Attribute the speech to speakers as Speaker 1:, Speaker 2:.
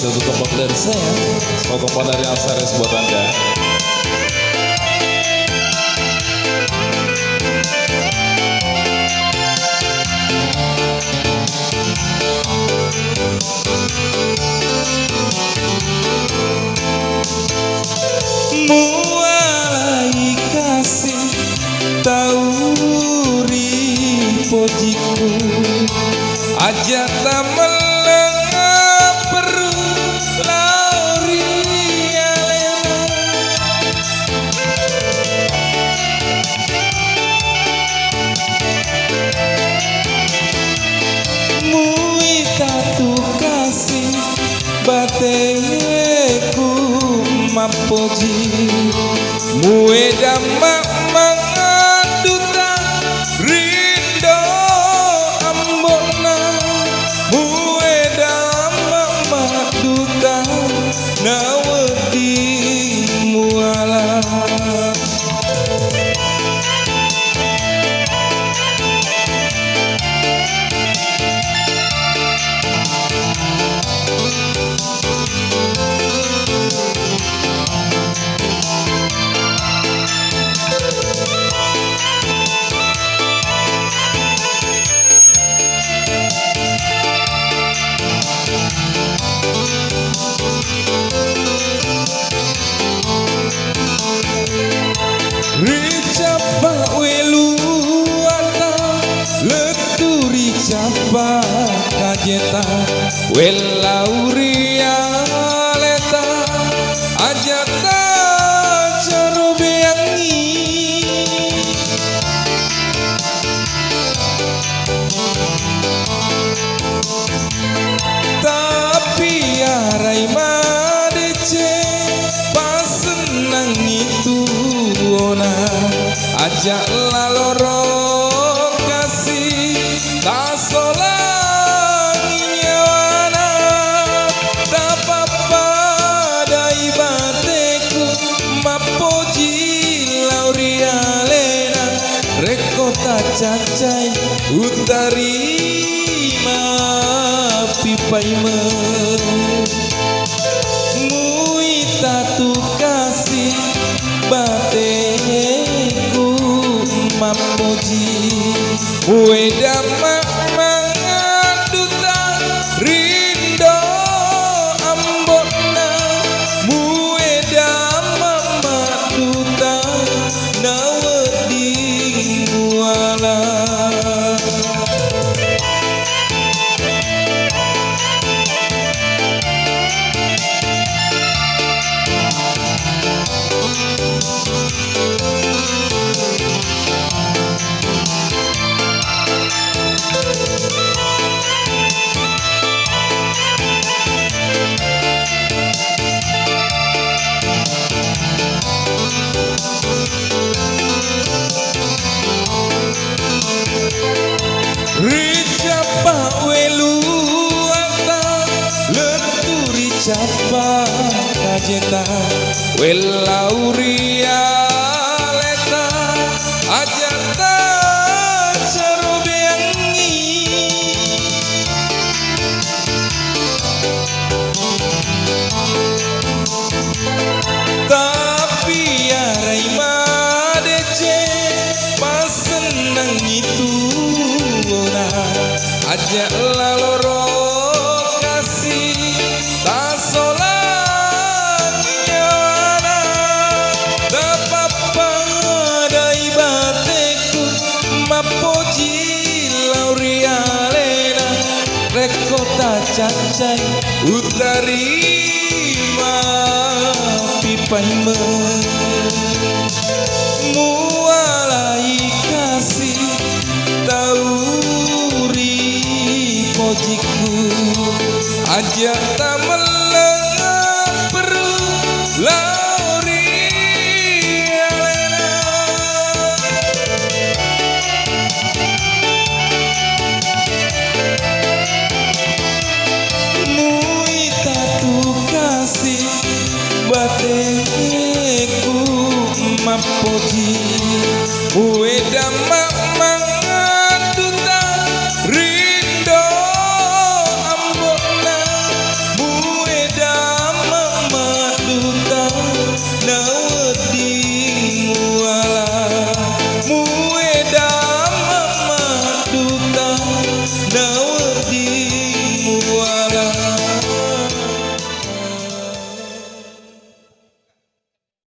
Speaker 1: satu kompak dari saya, satu kompak dari Alsares buat Anda.
Speaker 2: Mulai kasih tauri pojiku aja tak melengah perlu lauri alena mui tatu kasih bateku mapoji mue damak mangaduta rindo ambona mue damak mangaduta nawedi muala Ricapa welu ata leturi capa kajeta welauria leta ajata carobeangi tapi arai madece pas senang itu ajak laloro kasih tak solangi nyawana tak apa dai bateku mapoji lauria lena rekota cacai utari ma pipaima mui tatu kasih bateku mapoji mue damak mangaduta rindo ambona mue damak mangaduta nawedi muala Ricapa welu ata leturi capa kajeta welauria leta ajata carobeangi tapi arai madece pas senang itu ajak laloro kasih tak solangi nyawana tak apa dai bateku mapoji lauria lena rekota cacai utari ma pipaima mualai kasih pojiku aja tak melengah perlu lauri alena mui tatu kasih bateku mapoji mue damak